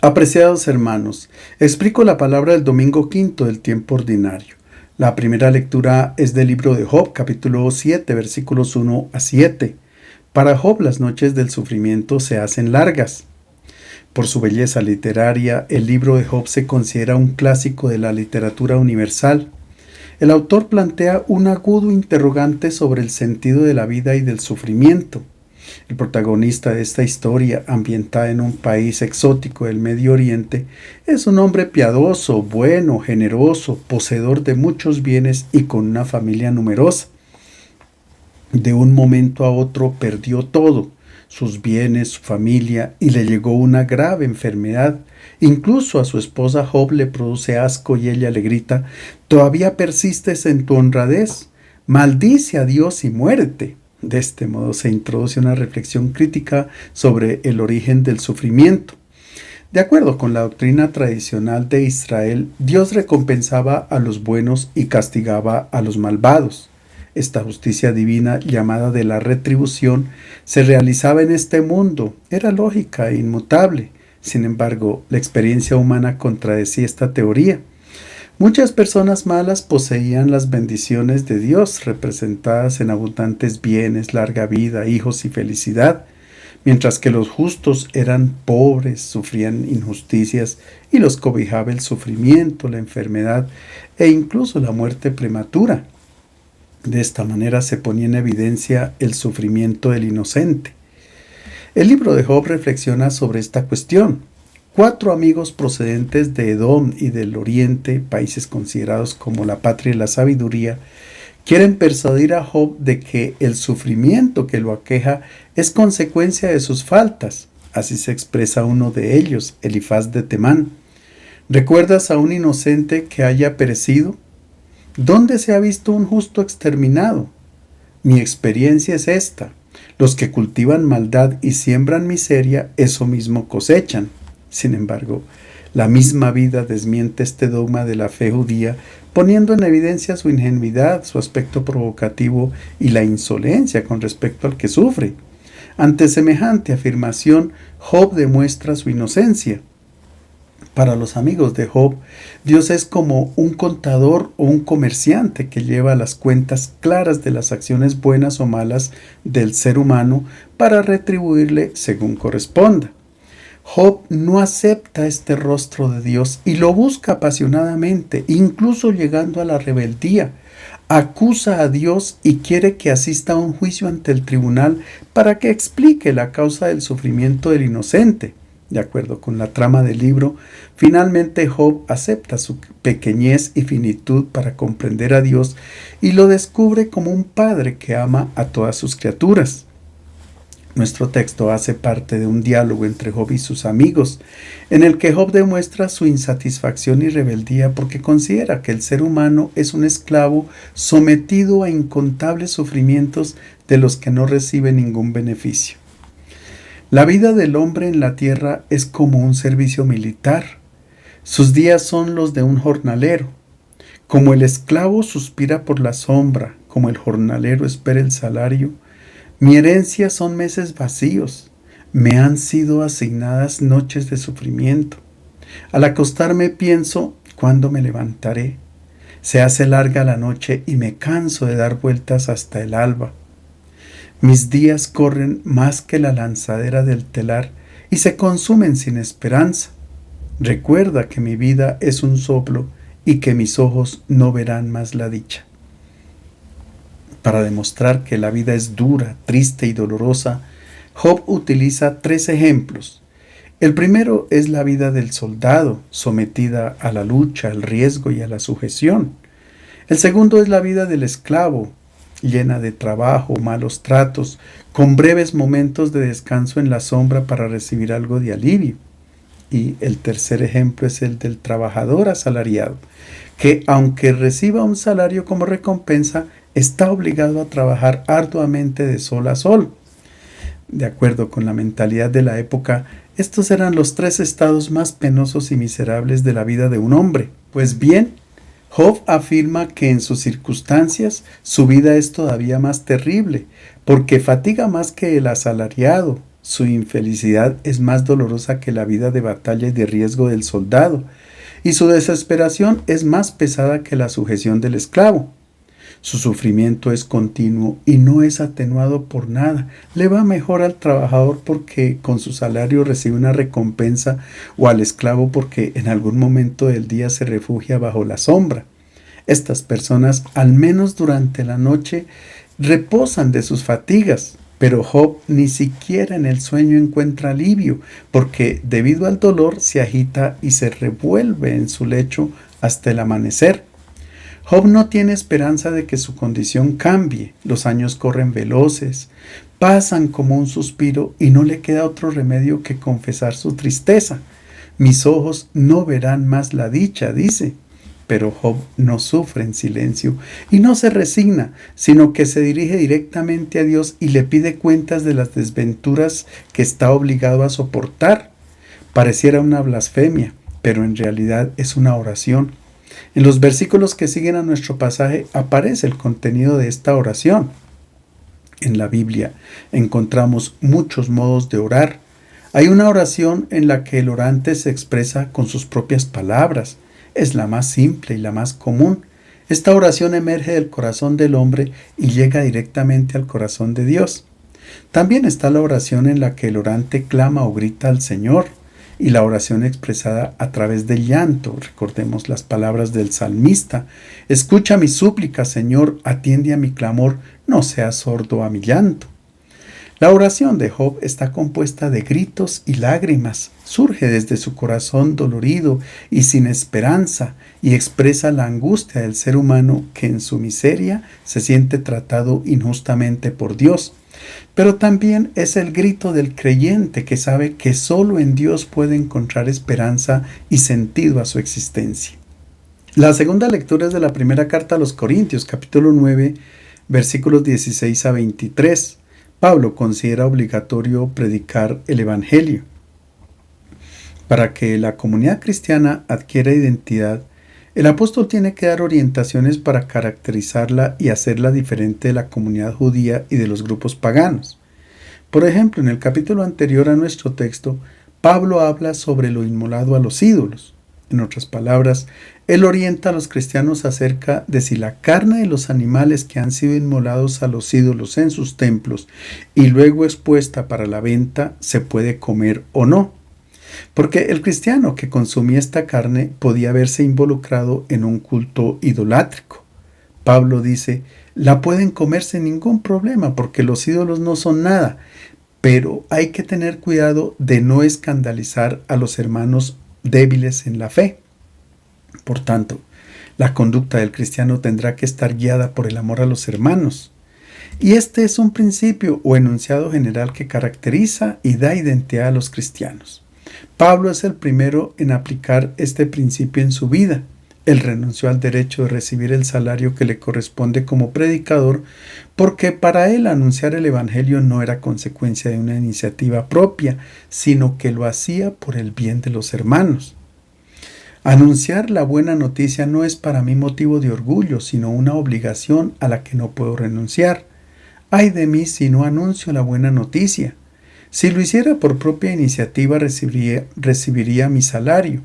Apreciados hermanos, explico la palabra del domingo quinto del tiempo ordinario. La primera lectura es del libro de Job, capítulo 7, versículos 1 a 7. Para Job las noches del sufrimiento se hacen largas. Por su belleza literaria, el libro de Job se considera un clásico de la literatura universal. El autor plantea un agudo interrogante sobre el sentido de la vida y del sufrimiento. El protagonista de esta historia, ambientada en un país exótico del Medio Oriente, es un hombre piadoso, bueno, generoso, poseedor de muchos bienes y con una familia numerosa. De un momento a otro perdió todo, sus bienes, su familia, y le llegó una grave enfermedad. Incluso a su esposa Job le produce asco y ella le grita: «Todavía persistes en tu honradez, maldice a Dios y muérete». De este modo se introduce una reflexión crítica sobre el origen del sufrimiento. De acuerdo con la doctrina tradicional de Israel, Dios recompensaba a los buenos y castigaba a los malvados. Esta justicia divina, llamada de la retribución, se realizaba en este mundo, era lógica e inmutable. Sin embargo, la experiencia humana contradecía esta teoría. Muchas personas malas poseían las bendiciones de Dios, representadas en abundantes bienes, larga vida, hijos y felicidad, mientras que los justos eran pobres, sufrían injusticias y los cobijaba el sufrimiento, la enfermedad e incluso la muerte prematura. De esta manera se ponía en evidencia el sufrimiento del inocente. El libro de Job reflexiona sobre esta cuestión. 4 amigos procedentes de Edom y del Oriente, países considerados como la patria de la sabiduría, quieren persuadir a Job de que el sufrimiento que lo aqueja es consecuencia de sus faltas. Así se expresa uno de ellos, Elifaz de Temán. ¿Recuerdas a un inocente que haya perecido? ¿Dónde se ha visto un justo exterminado? Mi experiencia es esta: los que cultivan maldad y siembran miseria, eso mismo cosechan. Sin embargo, la misma vida desmiente este dogma de la fe judía, poniendo en evidencia su ingenuidad, su aspecto provocativo y la insolencia con respecto al que sufre. Ante semejante afirmación, Job demuestra su inocencia. Para los amigos de Job, Dios es como un contador o un comerciante que lleva las cuentas claras de las acciones buenas o malas del ser humano para retribuirle según corresponda. Job no acepta este rostro de Dios y lo busca apasionadamente, incluso llegando a la rebeldía. Acusa a Dios y quiere que asista a un juicio ante el tribunal para que explique la causa del sufrimiento del inocente. De acuerdo con la trama del libro, finalmente Job acepta su pequeñez y finitud para comprender a Dios y lo descubre como un padre que ama a todas sus criaturas. Nuestro texto hace parte de un diálogo entre Job y sus amigos, en el que Job demuestra su insatisfacción y rebeldía porque considera que el ser humano es un esclavo sometido a incontables sufrimientos de los que no recibe ningún beneficio. La vida del hombre en la tierra es como un servicio militar. Sus días son los de un jornalero. Como el esclavo suspira por la sombra, como el jornalero espera el salario, mi herencia son meses vacíos, me han sido asignadas noches de sufrimiento. Al acostarme pienso, ¿cuándo me levantaré? Se hace larga la noche y me canso de dar vueltas hasta el alba. Mis días corren más que la lanzadera del telar y se consumen sin esperanza. Recuerda que mi vida es un soplo y que mis ojos no verán más la dicha. Para demostrar que la vida es dura, triste y dolorosa, Job utiliza 3 ejemplos. El primero es la vida del soldado, sometida a la lucha, al riesgo y a la sujeción. El segundo es la vida del esclavo, llena de trabajo, malos tratos, con breves momentos de descanso en la sombra para recibir algo de alivio. Y el tercer ejemplo es el del trabajador asalariado, que aunque reciba un salario como recompensa, está obligado a trabajar arduamente de sol a sol. De acuerdo con la mentalidad de la época, estos eran los 3 estados más penosos y miserables de la vida de un hombre. Pues bien, Job afirma que en sus circunstancias su vida es todavía más terrible, porque fatiga más que el asalariado, Su infelicidad es más dolorosa que la vida de batalla y de riesgo del soldado, y su desesperación es más pesada que la sujeción del esclavo. Su sufrimiento es continuo y no es atenuado por nada. Le va mejor al trabajador porque con su salario recibe una recompensa, o al esclavo porque en algún momento del día se refugia bajo la sombra. Estas personas, al menos durante la noche, reposan de sus fatigas, pero Job ni siquiera en el sueño encuentra alivio, porque debido al dolor se agita y se revuelve en su lecho hasta el amanecer. Job no tiene esperanza de que su condición cambie. Los años corren veloces, pasan como un suspiro y no le queda otro remedio que confesar su tristeza. Mis ojos no verán más la dicha, dice. Pero Job no sufre en silencio y no se resigna, sino que se dirige directamente a Dios y le pide cuentas de las desventuras que está obligado a soportar. Pareciera una blasfemia, pero en realidad es una oración. En los versículos que siguen a nuestro pasaje aparece el contenido de esta oración. En la Biblia encontramos muchos modos de orar. Hay una oración en la que el orante se expresa con sus propias palabras. Es la más simple y la más común. Esta oración emerge del corazón del hombre y llega directamente al corazón de Dios. También está la oración en la que el orante clama o grita al Señor, y la oración expresada a través del llanto. Recordemos las palabras del salmista: escucha mi súplica, Señor, atiende a mi clamor, no seas sordo a mi llanto. La oración de Job está compuesta de gritos y lágrimas, surge desde su corazón dolorido y sin esperanza, y expresa la angustia del ser humano que en su miseria se siente tratado injustamente por Dios. Pero también es el grito del creyente que sabe que solo en Dios puede encontrar esperanza y sentido a su existencia. La segunda lectura es de la primera carta a los Corintios, capítulo 9, versículos 16 a 23. Pablo considera obligatorio predicar el Evangelio. Para que la comunidad cristiana adquiera identidad, el apóstol tiene que dar orientaciones para caracterizarla y hacerla diferente de la comunidad judía y de los grupos paganos. Por ejemplo, en el capítulo anterior a nuestro texto, Pablo habla sobre lo inmolado a los ídolos. En otras palabras, él orienta a los cristianos acerca de si la carne de los animales que han sido inmolados a los ídolos en sus templos y luego expuesta para la venta se puede comer o no. Porque el cristiano que consumía esta carne podía verse involucrado en un culto idolátrico. Pablo dice: la pueden comer sin ningún problema porque los ídolos no son nada, pero hay que tener cuidado de no escandalizar a los hermanos débiles en la fe. Por tanto, la conducta del cristiano tendrá que estar guiada por el amor a los hermanos. Y este es un principio o enunciado general que caracteriza y da identidad a los cristianos. Pablo es el primero en aplicar este principio en su vida. Él renunció al derecho de recibir el salario que le corresponde como predicador, porque para él anunciar el Evangelio no era consecuencia de una iniciativa propia, sino que lo hacía por el bien de los hermanos. Anunciar la buena noticia no es para mí motivo de orgullo, sino una obligación a la que no puedo renunciar. Ay de mí si no anuncio la buena noticia. Si lo hiciera por propia iniciativa recibiría mi salario,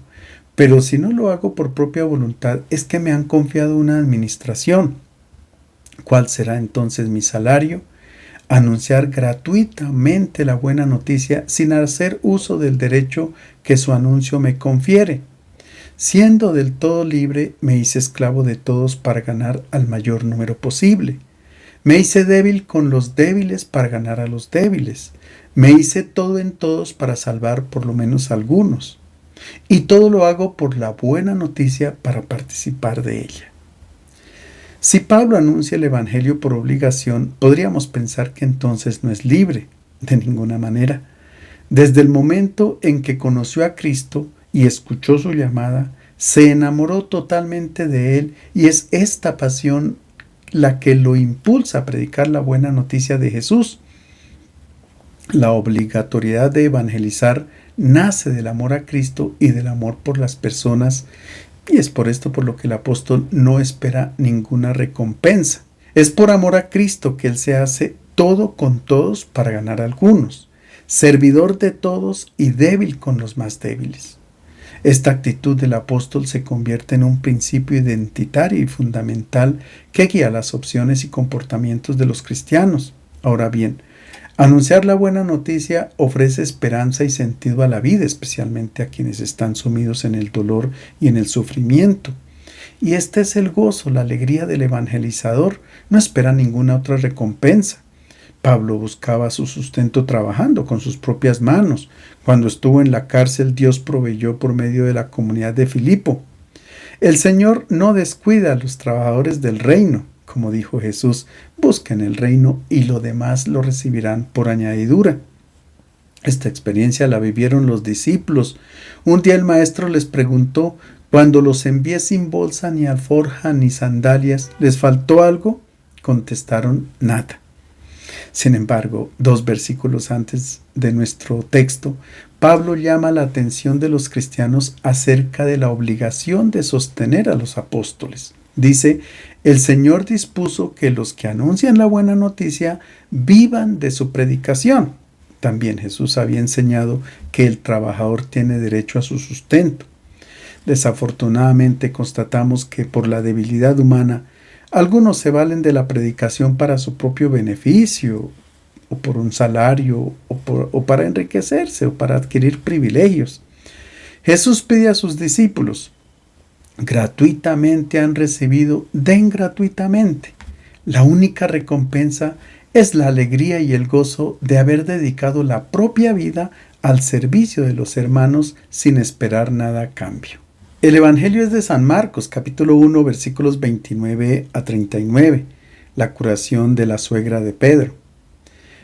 pero si no lo hago por propia voluntad es que me han confiado una administración. ¿Cuál será entonces mi salario? Anunciar gratuitamente la buena noticia sin hacer uso del derecho que su anuncio me confiere. Siendo del todo libre, me hice esclavo de todos para ganar al mayor número posible. Me hice débil con los débiles para ganar a los débiles. Me hice todo en todos para salvar por lo menos a algunos. Y todo lo hago por la buena noticia para participar de ella. Si Pablo anuncia el Evangelio por obligación, podríamos pensar que entonces no es libre. De ninguna manera. Desde el momento en que conoció a Cristo y escuchó su llamada, se enamoró totalmente de él, y es esta pasión la que lo impulsa a predicar la buena noticia de Jesús. La obligatoriedad de evangelizar nace del amor a Cristo y del amor por las personas, y es por esto por lo que el apóstol no espera ninguna recompensa. Es por amor a Cristo que él se hace todo con todos para ganar a algunos. servidor de todos y débil con los más débiles. Esta actitud del apóstol se convierte en un principio identitario y fundamental que guía las opciones y comportamientos de los cristianos. Ahora bien, anunciar la buena noticia ofrece esperanza y sentido a la vida, especialmente a quienes están sumidos en el dolor y en el sufrimiento. Y este es el gozo, la alegría del evangelizador. No espera ninguna otra recompensa. Pablo buscaba su sustento trabajando con sus propias manos. Cuando estuvo en la cárcel, Dios proveyó por medio de la comunidad de Filipo. El Señor no descuida a los trabajadores del reino. Como dijo Jesús, busquen el reino y lo demás lo recibirán por añadidura. Esta experiencia la vivieron los discípulos. Un día el maestro les preguntó: cuando los envié sin bolsa, ni alforja, ni sandalias, ¿les faltó algo? Contestaron: nada. Sin embargo, 2 versículos antes de nuestro texto, Pablo llama la atención de los cristianos acerca de la obligación de sostener a los apóstoles. Dice: el Señor dispuso que los que anuncian la buena noticia vivan de su predicación. También Jesús había enseñado que el trabajador tiene derecho a su sustento. Desafortunadamente constatamos que por la debilidad humana, algunos se valen de la predicación para su propio beneficio, o por un salario, o para enriquecerse, o para adquirir privilegios. Jesús pide a sus discípulos: gratuitamente han recibido, den gratuitamente. La única recompensa es la alegría y el gozo de haber dedicado la propia vida al servicio de los hermanos sin esperar nada a cambio. El Evangelio es de San Marcos, capítulo 1, versículos 29 a 39, la curación de la suegra de Pedro.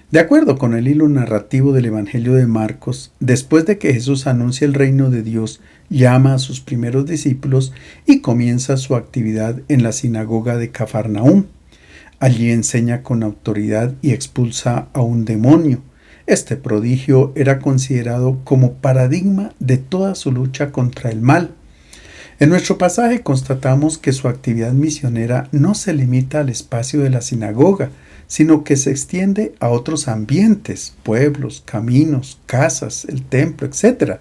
De acuerdo con el hilo narrativo del Evangelio de Marcos, después de que Jesús anuncia el reino de Dios, llama a sus primeros discípulos y comienza su actividad en la sinagoga de Cafarnaúm. Allí enseña con autoridad y expulsa a un demonio. Este prodigio era considerado como paradigma de toda su lucha contra el mal. En nuestro pasaje constatamos que su actividad misionera no se limita al espacio de la sinagoga, sino que se extiende a otros ambientes, pueblos, caminos, casas, el templo, etc.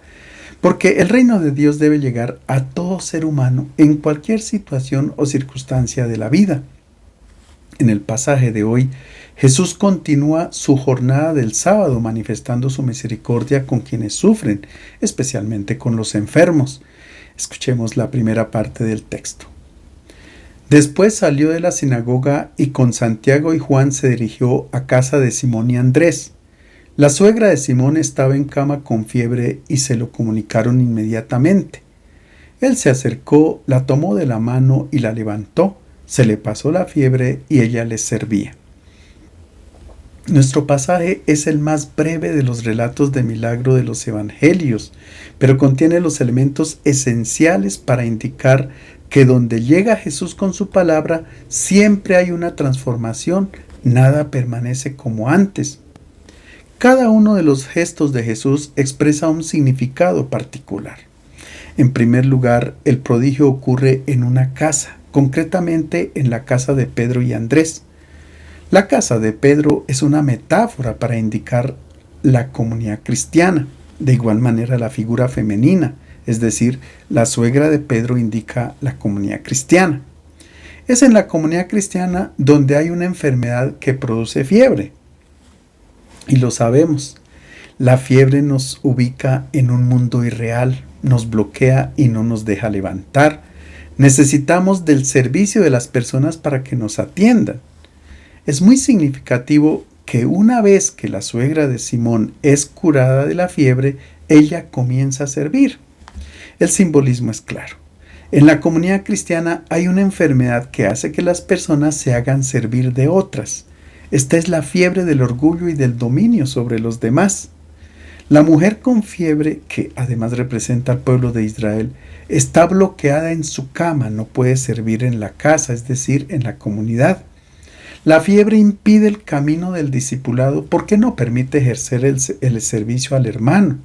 Porque el reino de Dios debe llegar a todo ser humano en cualquier situación o circunstancia de la vida. En el pasaje de hoy, Jesús continúa su jornada del sábado manifestando su misericordia con quienes sufren, especialmente con los enfermos. Escuchemos la primera parte del texto. Después salió de la sinagoga y con Santiago y Juan se dirigió a casa de Simón y Andrés. La suegra de Simón estaba en cama con fiebre y se lo comunicaron inmediatamente. Él se acercó, la tomó de la mano y la levantó. Se le pasó la fiebre y ella les servía. Nuestro pasaje es el más breve de los relatos de milagro de los evangelios, pero contiene los elementos esenciales para indicar que donde llega Jesús con su palabra, siempre hay una transformación, nada permanece como antes. Cada uno de los gestos de Jesús expresa un significado particular. En primer lugar, el prodigio ocurre en una casa, concretamente en la casa de Pedro y Andrés. La casa de Pedro es una metáfora para indicar la comunidad cristiana. De igual manera, la figura femenina, es decir, la suegra de Pedro, indica la comunidad cristiana. Es en la comunidad cristiana donde hay una enfermedad que produce fiebre. Y lo sabemos, la fiebre nos ubica en un mundo irreal, nos bloquea y no nos deja levantar. Necesitamos del servicio de las personas para que nos atiendan. Es muy significativo que una vez que la suegra de Simón es curada de la fiebre, ella comienza a servir. El simbolismo es claro. En la comunidad cristiana hay una enfermedad que hace que las personas se hagan servir de otras. Esta es la fiebre del orgullo y del dominio sobre los demás. La mujer con fiebre, que además representa al pueblo de Israel, está bloqueada en su cama, no puede servir en la casa, es decir, en la comunidad. La fiebre impide el camino del discipulado porque no permite ejercer el servicio al hermano.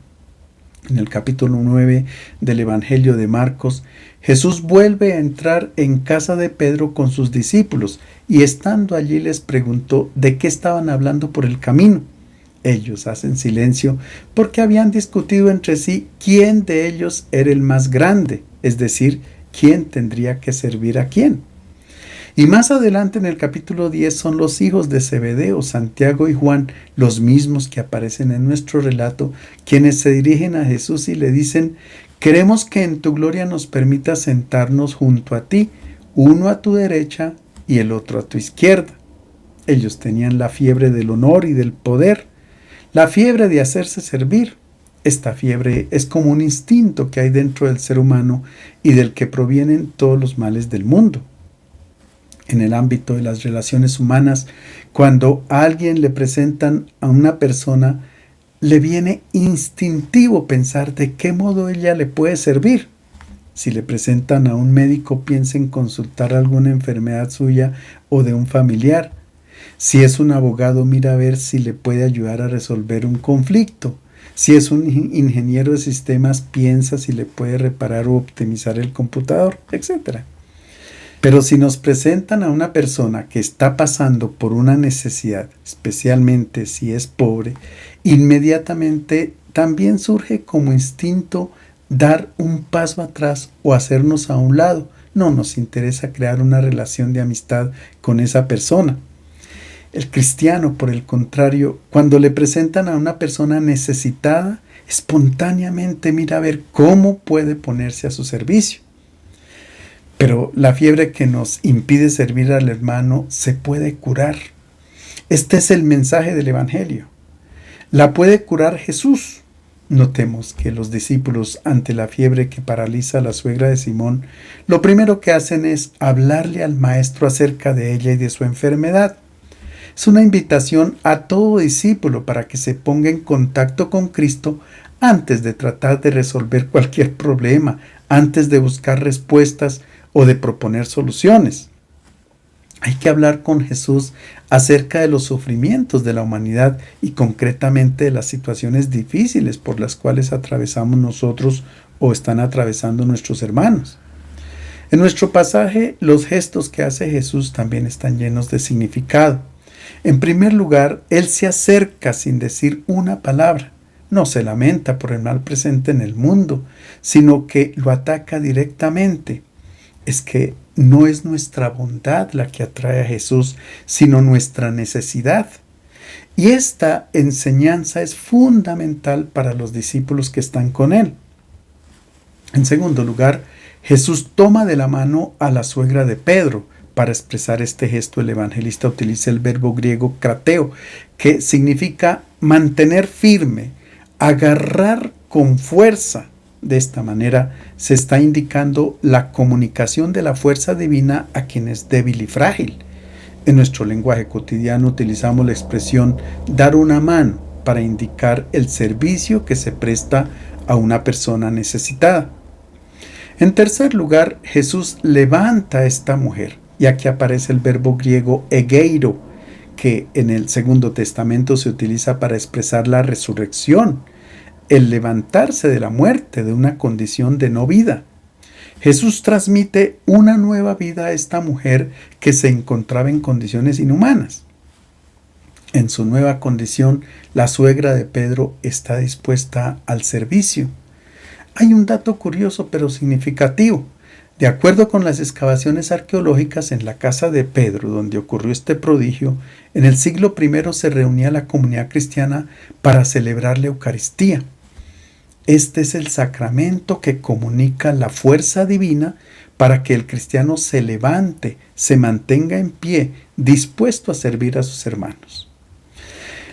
En el capítulo 9 del Evangelio de Marcos, Jesús vuelve a entrar en casa de Pedro con sus discípulos y estando allí les preguntó de qué estaban hablando por el camino. Ellos hacen silencio porque habían discutido entre sí quién de ellos era el más grande, es decir, quién tendría que servir a quién. Y más adelante en el capítulo 10 son los hijos de Zebedeo, Santiago y Juan, los mismos que aparecen en nuestro relato, quienes se dirigen a Jesús y le dicen: queremos que en tu gloria nos permitas sentarnos junto a ti, uno a tu derecha y el otro a tu izquierda. Ellos tenían la fiebre del honor y del poder, la fiebre de hacerse servir. Esta fiebre es como un instinto que hay dentro del ser humano y del que provienen todos los males del mundo. En el ámbito de las relaciones humanas, cuando a alguien le presentan a una persona, le viene instintivo pensar de qué modo ella le puede servir. Si le presentan a un médico, piensa en consultar alguna enfermedad suya o de un familiar. Si es un abogado, mira a ver si le puede ayudar a resolver un conflicto. Si es un ingeniero de sistemas, piensa si le puede reparar o optimizar el computador, etc. Pero si nos presentan a una persona que está pasando por una necesidad, especialmente si es pobre, inmediatamente también surge como instinto dar un paso atrás o hacernos a un lado. No nos interesa crear una relación de amistad con esa persona. El cristiano, por el contrario, cuando le presentan a una persona necesitada, espontáneamente mira a ver cómo puede ponerse a su servicio. Pero la fiebre que nos impide servir al hermano se puede curar. Este es el mensaje del Evangelio. La puede curar Jesús. Notemos que los discípulos, ante la fiebre que paraliza a la suegra de Simón, lo primero que hacen es hablarle al maestro acerca de ella y de su enfermedad. Es una invitación a todo discípulo para que se ponga en contacto con Cristo antes de tratar de resolver cualquier problema, antes de buscar respuestas o de proponer soluciones. Hay que hablar con Jesús acerca de los sufrimientos de la humanidad y concretamente de las situaciones difíciles por las cuales atravesamos nosotros o están atravesando nuestros hermanos. En nuestro pasaje, los gestos que hace Jesús también están llenos de significado. En primer lugar, Él se acerca sin decir una palabra. No se lamenta por el mal presente en el mundo, sino que lo ataca directamente. Es que no es nuestra bondad la que atrae a Jesús, sino nuestra necesidad. Y esta enseñanza es fundamental para los discípulos que están con Él. En segundo lugar, Jesús toma de la mano a la suegra de Pedro. Para expresar este gesto, el evangelista utiliza el verbo griego krateo, que significa mantener firme, agarrar con fuerza. De esta manera se está indicando la comunicación de la fuerza divina a quien es débil y frágil. En nuestro lenguaje cotidiano utilizamos la expresión dar una mano para indicar el servicio que se presta a una persona necesitada. En tercer lugar, Jesús levanta a esta mujer. Y aquí aparece el verbo griego egeiro, que en el Segundo Testamento se utiliza para expresar la resurrección, el levantarse de la muerte, de una condición de no vida. Jesús transmite una nueva vida a esta mujer que se encontraba en condiciones inhumanas. En su nueva condición, la suegra de Pedro está dispuesta al servicio. Hay un dato curioso pero significativo. De acuerdo con las excavaciones arqueológicas en la casa de Pedro, donde ocurrió este prodigio, en el siglo I se reunía la comunidad cristiana para celebrar la Eucaristía. Este es el sacramento que comunica la fuerza divina para que el cristiano se levante, se mantenga en pie, dispuesto a servir a sus hermanos.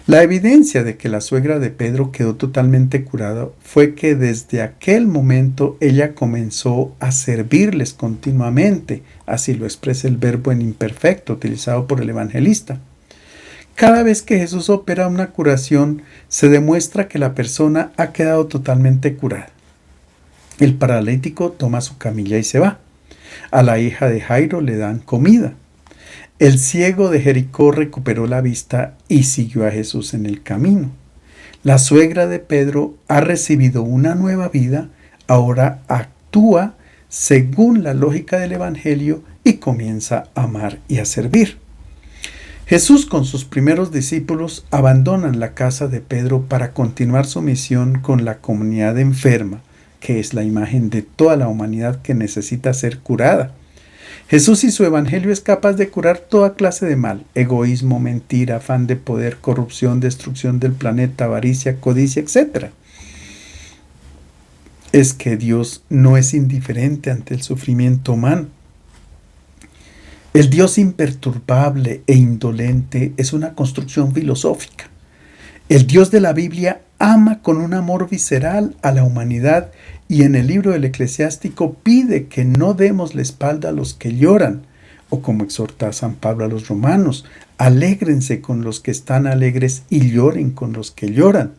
La evidencia de que la suegra de Pedro quedó totalmente curada fue que desde aquel momento ella comenzó a servirles continuamente, así lo expresa el verbo en imperfecto utilizado por el evangelista. Cada vez que Jesús opera una curación, se demuestra que la persona ha quedado totalmente curada. El paralítico toma su camilla y se va. A la hija de Jairo le dan comida. El ciego de Jericó recuperó la vista y siguió a Jesús en el camino. La suegra de Pedro ha recibido una nueva vida, ahora actúa según la lógica del Evangelio y comienza a amar y a servir. Jesús con sus primeros discípulos abandonan la casa de Pedro para continuar su misión con la comunidad enferma, que es la imagen de toda la humanidad que necesita ser curada. Jesús y su evangelio es capaz de curar toda clase de mal: egoísmo, mentira, afán de poder, corrupción, destrucción del planeta, avaricia, codicia, etc. Es que Dios no es indiferente ante el sufrimiento humano. El Dios imperturbable e indolente es una construcción filosófica. El Dios de la Biblia ama con un amor visceral a la humanidad y en el libro del Eclesiástico pide que no demos la espalda a los que lloran, o como exhorta San Pablo a los romanos: alégrense con los que están alegres y lloren con los que lloran.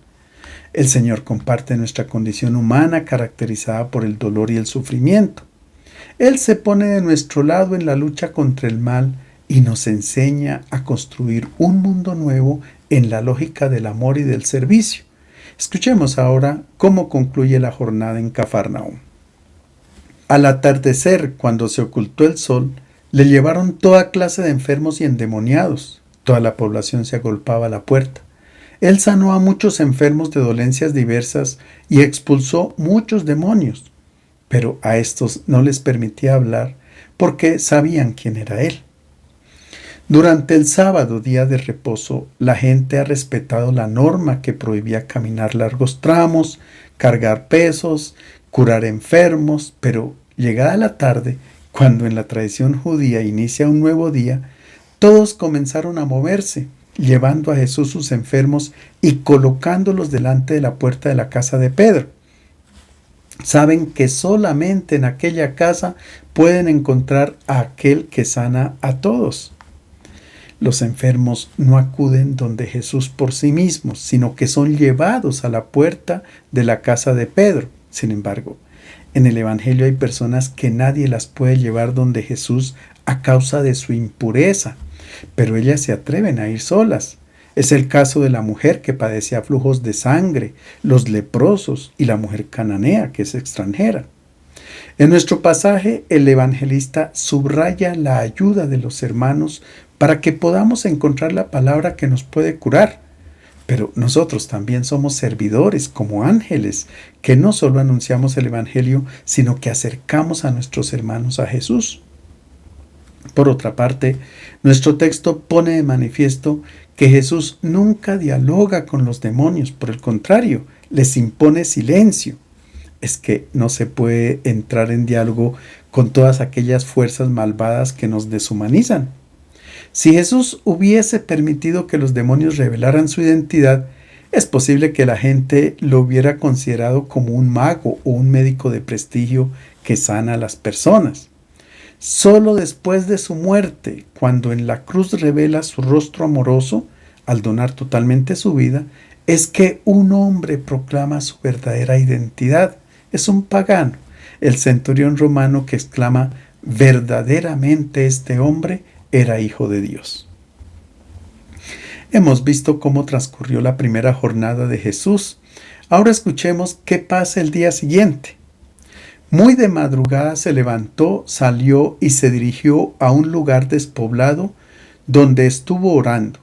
El Señor comparte nuestra condición humana caracterizada por el dolor y el sufrimiento. Él se pone de nuestro lado en la lucha contra el mal y nos enseña a construir un mundo nuevo en la lógica del amor y del servicio. Escuchemos ahora cómo concluye la jornada en Cafarnaúm. Al atardecer, cuando se ocultó el sol, le llevaron toda clase de enfermos y endemoniados. Toda la población se agolpaba a la puerta. Él sanó a muchos enfermos de dolencias diversas y expulsó muchos demonios. Pero a estos no les permitía hablar porque sabían quién era Él. Durante el sábado, día de reposo, la gente ha respetado la norma que prohibía caminar largos tramos, cargar pesos, curar enfermos, pero llegada la tarde, cuando en la tradición judía inicia un nuevo día, todos comenzaron a moverse, llevando a Jesús sus enfermos y colocándolos delante de la puerta de la casa de Pedro. Saben que solamente en aquella casa pueden encontrar a aquel que sana a todos. Los enfermos no acuden donde Jesús por sí mismos, sino que son llevados a la puerta de la casa de Pedro. Sin embargo, en el Evangelio hay personas que nadie las puede llevar donde Jesús a causa de su impureza, pero ellas se atreven a ir solas. Es el caso de la mujer que padecía flujos de sangre, los leprosos y la mujer cananea, que es extranjera. En nuestro pasaje, el evangelista subraya la ayuda de los hermanos para que podamos encontrar la palabra que nos puede curar. Pero nosotros también somos servidores, como ángeles, que no solo anunciamos el evangelio, sino que acercamos a nuestros hermanos a Jesús. Por otra parte, nuestro texto pone de manifiesto que Jesús nunca dialoga con los demonios, por el contrario, les impone silencio. Es que no se puede entrar en diálogo con todas aquellas fuerzas malvadas que nos deshumanizan. Si Jesús hubiese permitido que los demonios revelaran su identidad, es posible que la gente lo hubiera considerado como un mago o un médico de prestigio que sana a las personas. Solo después de su muerte, cuando en la cruz revela su rostro amoroso, al donar totalmente su vida, es que un hombre proclama su verdadera identidad. Es un pagano, el centurión romano, que exclama: verdaderamente este hombre era hijo de Dios. Hemos visto cómo transcurrió la primera jornada de Jesús. Ahora escuchemos qué pasa el día siguiente. Muy de madrugada se levantó, salió y se dirigió a un lugar despoblado donde estuvo orando.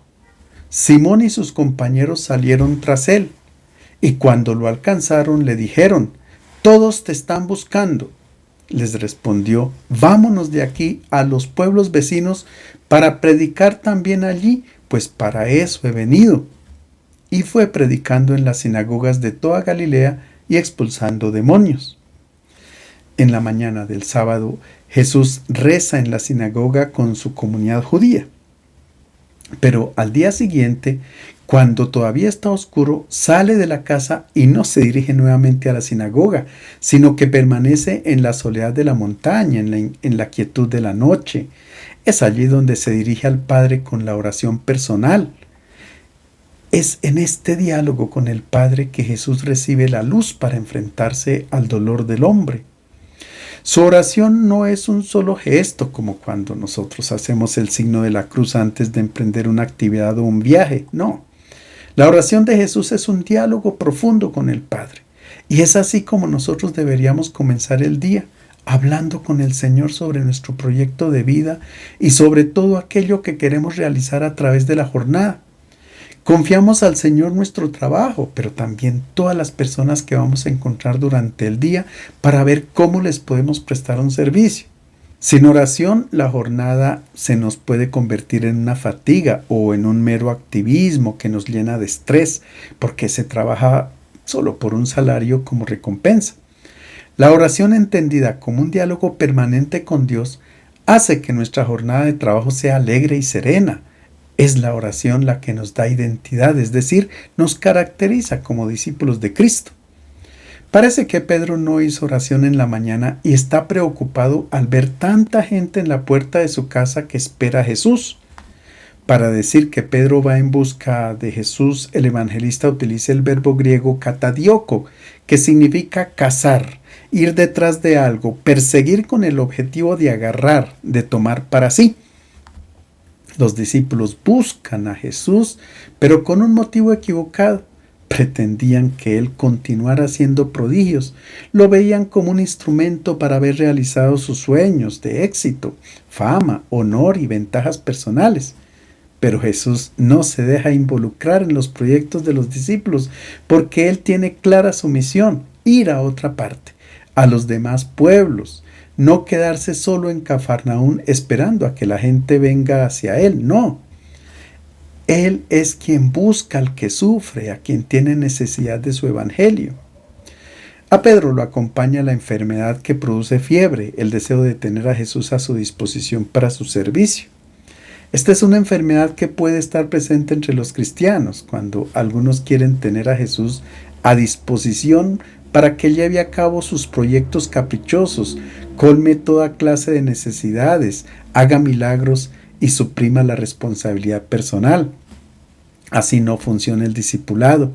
Simón y sus compañeros salieron tras él, y cuando lo alcanzaron le dijeron: «Todos te están buscando». Les respondió: «Vámonos de aquí a los pueblos vecinos para predicar también allí, pues para eso he venido». Y fue predicando en las sinagogas de toda Galilea y expulsando demonios. En la mañana del sábado, Jesús reza en la sinagoga con su comunidad judía. Pero al día siguiente, cuando todavía está oscuro, sale de la casa y no se dirige nuevamente a la sinagoga, sino que permanece en la soledad de la montaña, en la quietud de la noche. Es allí donde se dirige al Padre con la oración personal. Es en este diálogo con el Padre que Jesús recibe la luz para enfrentarse al dolor del hombre. Su oración no es un solo gesto, como cuando nosotros hacemos el signo de la cruz antes de emprender una actividad o un viaje. No. La oración de Jesús es un diálogo profundo con el Padre. Y es así como nosotros deberíamos comenzar el día, hablando con el Señor sobre nuestro proyecto de vida y sobre todo aquello que queremos realizar a través de la jornada. Confiamos al Señor nuestro trabajo, pero también todas las personas que vamos a encontrar durante el día para ver cómo les podemos prestar un servicio. Sin oración, la jornada se nos puede convertir en una fatiga o en un mero activismo que nos llena de estrés, porque se trabaja solo por un salario como recompensa. La oración entendida como un diálogo permanente con Dios hace que nuestra jornada de trabajo sea alegre y serena. Es la oración la que nos da identidad, es decir, nos caracteriza como discípulos de Cristo. Parece que Pedro no hizo oración en la mañana y está preocupado al ver tanta gente en la puerta de su casa que espera a Jesús. Para decir que Pedro va en busca de Jesús, el evangelista utiliza el verbo griego katadioko, que significa cazar, ir detrás de algo, perseguir con el objetivo de agarrar, de tomar para sí. Los discípulos buscan a Jesús, pero con un motivo equivocado. Pretendían que Él continuara haciendo prodigios. Lo veían como un instrumento para haber realizado sus sueños de éxito, fama, honor y ventajas personales. Pero Jesús no se deja involucrar en los proyectos de los discípulos porque Él tiene clara su misión, ir a otra parte, a los demás pueblos. No quedarse solo en Cafarnaún esperando a que la gente venga hacia Él, no. Él es quien busca al que sufre, a quien tiene necesidad de su evangelio. A Pedro lo acompaña la enfermedad que produce fiebre, el deseo de tener a Jesús a su disposición para su servicio. Esta es una enfermedad que puede estar presente entre los cristianos, cuando algunos quieren tener a Jesús a disposición para que lleve a cabo sus proyectos caprichosos, colme toda clase de necesidades, haga milagros y suprima la responsabilidad personal. Así no funciona el discipulado.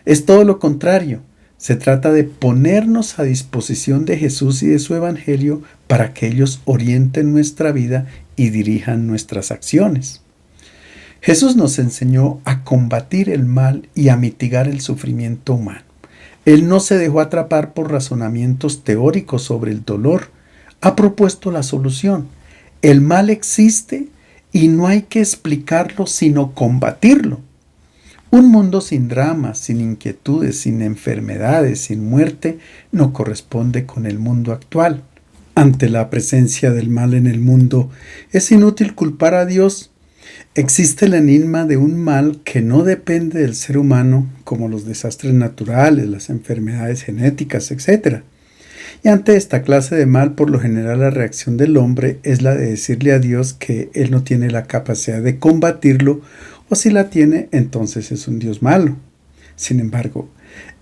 Es todo lo contrario. Se trata de ponernos a disposición de Jesús y de su evangelio para que ellos orienten nuestra vida y dirijan nuestras acciones. Jesús nos enseñó a combatir el mal y a mitigar el sufrimiento humano. Él no se dejó atrapar por razonamientos teóricos sobre el dolor. Ha propuesto la solución. El mal existe y no hay que explicarlo sino combatirlo. Un mundo sin dramas, sin inquietudes, sin enfermedades, sin muerte, no corresponde con el mundo actual. Ante la presencia del mal en el mundo, es inútil culpar a Dios. Existe el enigma de un mal que no depende del ser humano, como los desastres naturales, las enfermedades genéticas, etc. Y ante esta clase de mal, por lo general la reacción del hombre es la de decirle a Dios que Él no tiene la capacidad de combatirlo, o si la tiene, entonces es un Dios malo. Sin embargo,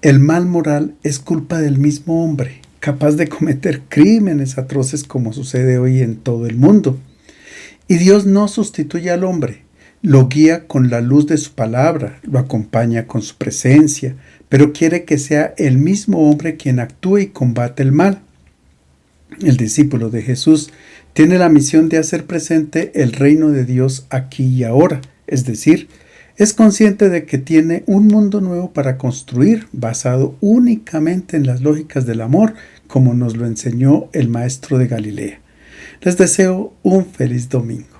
el mal moral es culpa del mismo hombre, capaz de cometer crímenes atroces como sucede hoy en todo el mundo. Y Dios no sustituye al hombre, lo guía con la luz de su palabra, lo acompaña con su presencia, pero quiere que sea el mismo hombre quien actúe y combate el mal. El discípulo de Jesús tiene la misión de hacer presente el reino de Dios aquí y ahora, es decir, es consciente de que tiene un mundo nuevo para construir, basado únicamente en las lógicas del amor, como nos lo enseñó el Maestro de Galilea. Les deseo un feliz domingo.